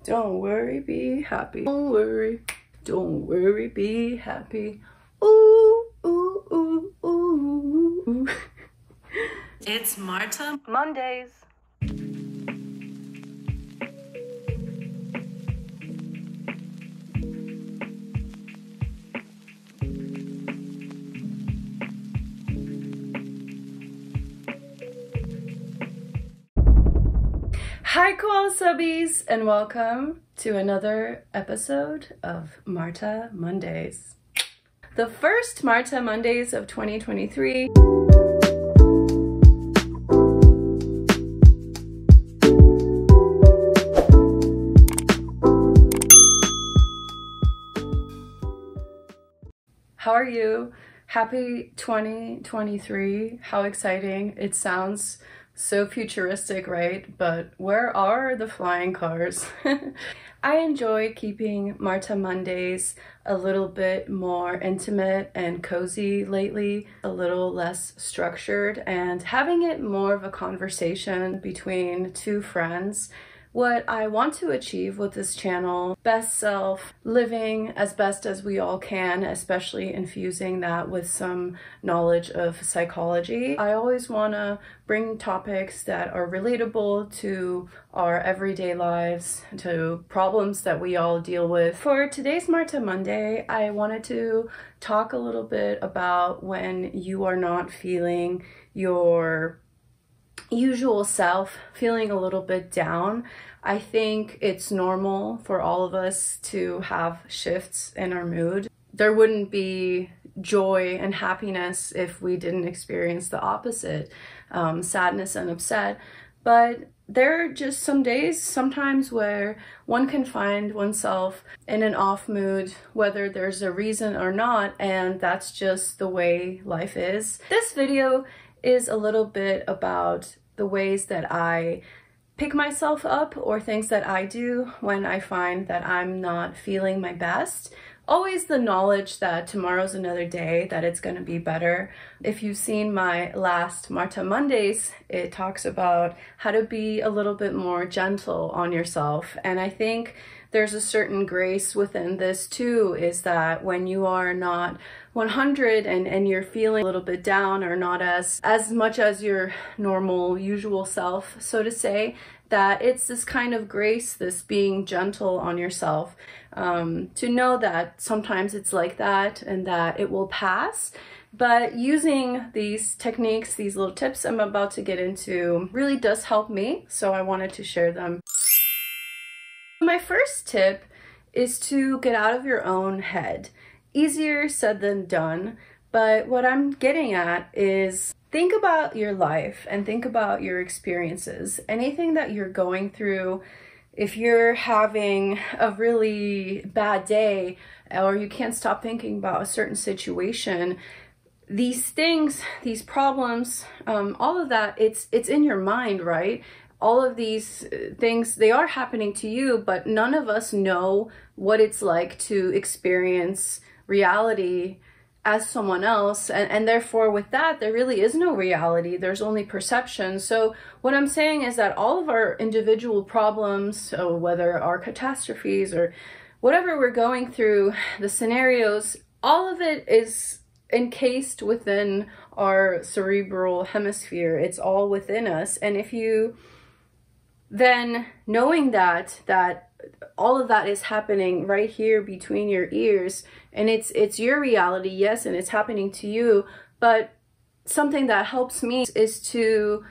Don't worry, be happy. Don't worry, be happy. Ooh, ooh, ooh, ooh. It's Marta Mondays. Hi KoalaSubbies, and welcome to another episode of Marta Mondays. The first Marta Mondays of 2023. How are you? Happy 2023. How exciting. It sounds so futuristic, right? But where are the flying cars? I enjoy keeping Marta Mondays a little bit more intimate and cozy lately, a little less structured, and having it more of a conversation between two friends. What I want to achieve with this channel, best self, living as best as we all can, especially infusing that with some knowledge of psychology. I always want to bring topics that are relatable to our everyday lives, to problems that we all deal with. For today's Marta Monday, I wanted to talk a little bit about when you are not feeling your usual self, feeling a little bit down. I think it's normal for all of us to have shifts in our mood. There wouldn't be joy and happiness if we didn't experience the opposite, sadness and upset. But there are just some days, sometimes, where one can find oneself in an off mood, whether there's a reason or not, and that's just the way life is. This video is a little bit about the ways that I pick myself up or things that I do when I find that I'm not feeling my best. Always the knowledge that tomorrow's another day, that it's going to be better. If you've seen my last Marta Mondays, it talks about how to be a little bit more gentle on yourself. And I think there's a certain grace within this too, is that when you are not 100 and you're feeling a little bit down or not as much as your normal, usual self, so to say, that it's this kind of grace, this being gentle on yourself, to know that sometimes it's like that and that it will pass. But using these techniques, these little tips I'm about to get into, really does help me, so I wanted to share them. My first tip is to get out of your own head. Easier said than done, but what I'm getting at is think about your life and think about your experiences. Anything that you're going through, if you're having a really bad day or you can't stop thinking about a certain situation, these things, these problems, all of that, it's in your mind, right? All of these things, they are happening to you, but none of us know what it's like to experience reality as someone else, and therefore with that there really is no reality, there's only perception. So what I'm saying is that all of our individual problems, so whether our catastrophes or whatever we're going through, the scenarios, all of it is encased within our cerebral hemisphere. It's all within us. And if you then, knowing that all of that is happening right here between your ears, and it's your reality, yes, and it's happening to you, but something that helps me is to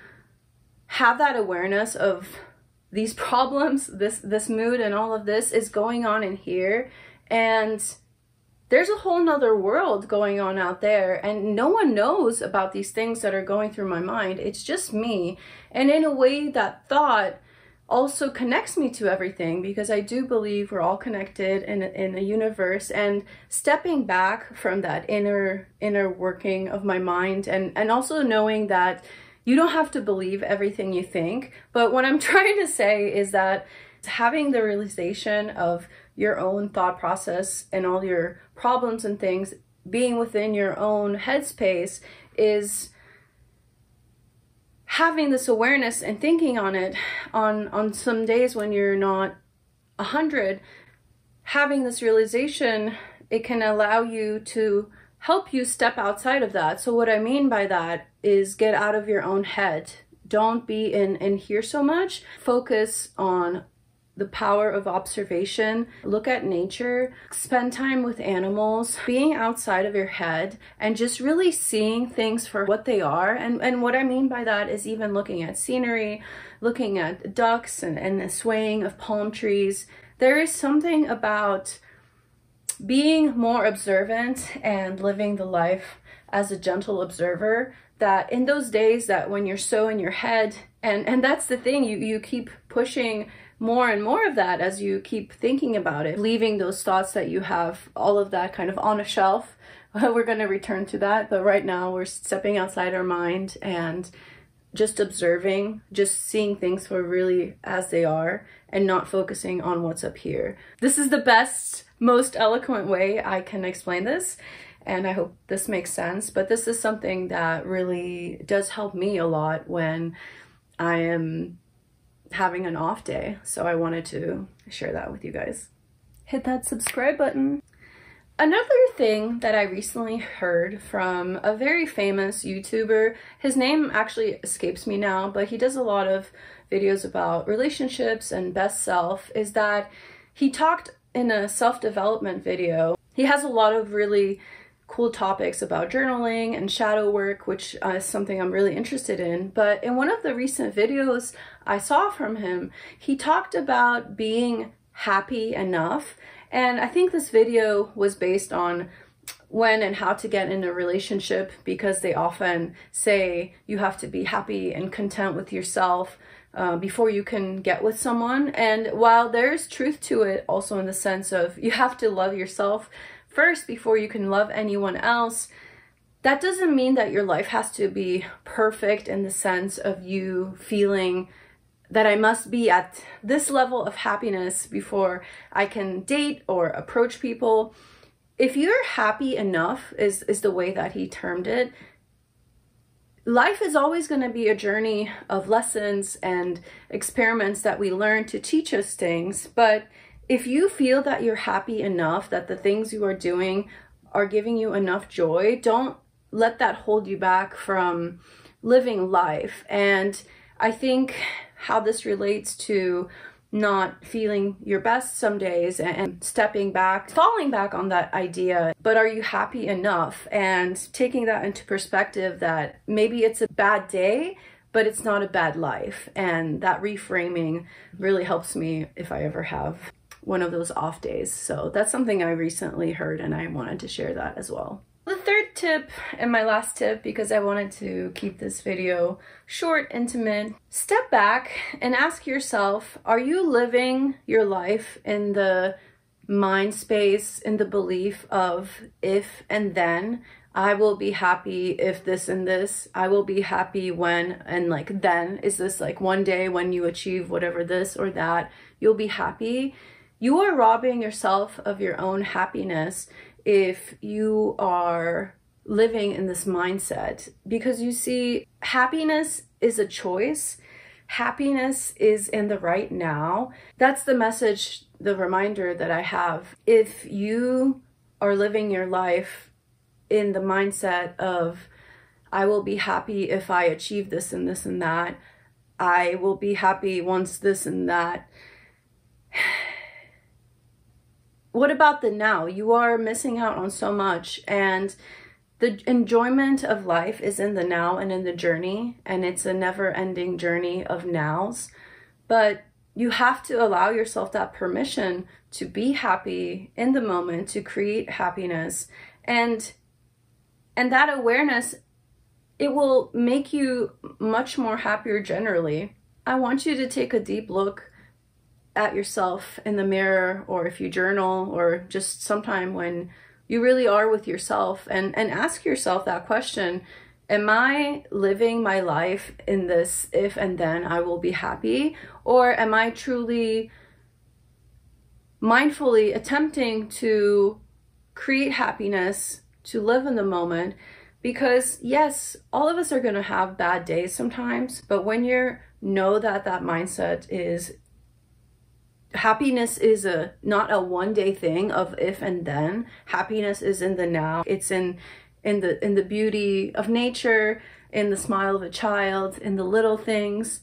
have that awareness of these problems, this mood and all of this is going on in here, and there's a whole nother world going on out there, and no one knows about these things that are going through my mind. It's just me. And in a way, that thought also connects me to everything, because I do believe we're all connected in a universe. And stepping back from that inner working of my mind, and also knowing that you don't have to believe everything you think. But what I'm trying to say is that having the realization of your own thought process and all your problems and things being within your own headspace is having this awareness and thinking on it on some days when you're not 100, having this realization, it can allow you to help you step outside of that. So what I mean by that is get out of your own head. Don't be in here so much. Focus on the power of observation. Look at nature, spend time with animals, being outside of your head and just really seeing things for what they are. And what I mean by that is even looking at scenery, looking at ducks and the swaying of palm trees. There is something about being more observant and living the life as a gentle observer that in those days that when you're so in your head, and that's the thing, you keep pushing more and more of that as you keep thinking about it, leaving those thoughts that you have, all of that kind of on a shelf. We're going to return to that, but right now we're stepping outside our mind and just observing, just seeing things for really as they are and not focusing on what's up here. This is the best, most eloquent way I can explain this, and I hope this makes sense, but this is something that really does help me a lot when I am having an off day. So I wanted to share that with you guys. Hit that subscribe button. Another thing that I recently heard from a very famous YouTuber, his name actually escapes me now, but he does a lot of videos about relationships and best self, is that he talked in a self-development video. He has a lot of really cool topics about journaling and shadow work, which is something I'm really interested in. But in one of the recent videos I saw from him, he talked about being happy enough. And I think this video was based on when and how to get in a relationship, because they often say you have to be happy and content with yourself before you can get with someone. And while there's truth to it also in the sense of you have to love yourself first before you can love anyone else, that doesn't mean that your life has to be perfect in the sense of you feeling that I must be at this level of happiness before I can date or approach people. If you're happy enough, is the way that he termed it, life is always going to be a journey of lessons and experiments that we learn to teach us things. But if you feel that you're happy enough, that the things you are doing are giving you enough joy, don't let that hold you back from living life. And I think how this relates to not feeling your best some days and stepping back, falling back on that idea, but are you happy enough? And taking that into perspective that maybe it's a bad day, but it's not a bad life. And that reframing really helps me if I ever have one of those off days. So that's something I recently heard and I wanted to share that as well. The third tip and my last tip, because I wanted to keep this video short, intimate, step back and ask yourself, are you living your life in the mind space, in the belief of if and then? I will be happy if this and this. I will be happy when, and like then, is this like one day when you achieve whatever this or that, you'll be happy? You are robbing yourself of your own happiness if you are living in this mindset, because you see, happiness is a choice. Happiness is in the right now. That's the message, the reminder that I have. If you are living your life in the mindset of, I will be happy if I achieve this and this and that, I will be happy once this and that, what about the now? You are missing out on so much, and the enjoyment of life is in the now and in the journey, and it's a never-ending journey of nows. But you have to allow yourself that permission to be happy in the moment, to create happiness, and that awareness, it will make you much more happier generally. I want you to take a deep look at yourself in the mirror, or if you journal, or just sometime when you really are with yourself, and ask yourself that question. Am I living my life in this if and then I will be happy? Or am I truly mindfully attempting to create happiness, to live in the moment? Because yes, all of us are going to have bad days sometimes, but when you know that that mindset is Happiness is not a one-day thing of if and then. Happiness is in the now. It's in the beauty of nature, in the smile of a child, in the little things,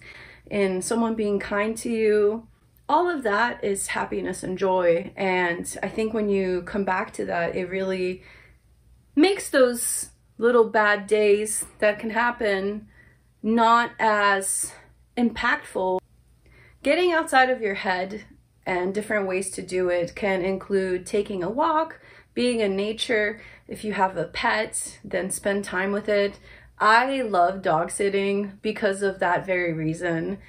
in someone being kind to you. All of that is happiness and joy. And I think when you come back to that, it really makes those little bad days that can happen not as impactful. Getting outside of your head and different ways to do it can include taking a walk, being in nature. If you have a pet, then spend time with it. I love dog sitting because of that very reason.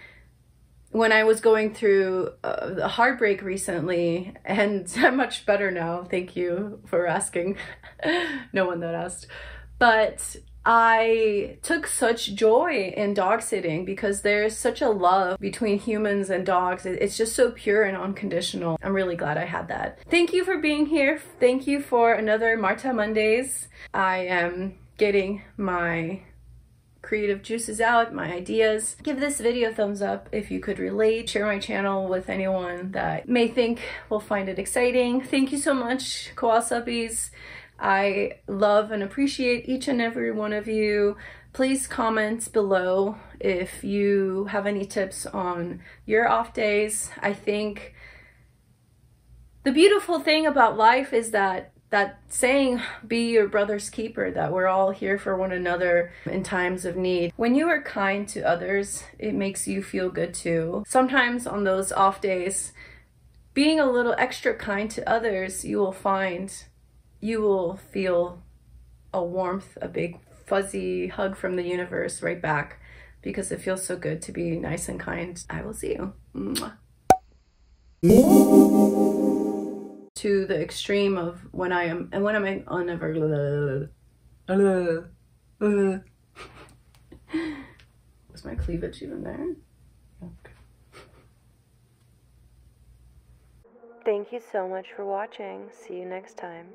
When I was going through a heartbreak recently, and I'm much better now, thank you for asking. No one that asked. But I took such joy in dog sitting because there's such a love between humans and dogs. It's just so pure and unconditional. I'm really glad I had that. Thank you for being here. Thank you for another Marta Mondays. I am getting my creative juices out, my ideas. Give this video a thumbs up if you could relate. Share my channel with anyone that may think will find it exciting. Thank you so much, KoalaSubbies. I love and appreciate each and every one of you. Please comment below if you have any tips on your off days. I think the beautiful thing about life is that saying, be your brother's keeper, that we're all here for one another in times of need. When you are kind to others, it makes you feel good too. Sometimes on those off days, being a little extra kind to others, you will find you will feel a warmth, a big fuzzy hug from the universe right back, because it feels so good to be nice and kind. I will see you. Mwah. To the extreme of when I am, and when I'm unever. Was my cleavage even there? Okay. Thank you so much for watching. See you next time.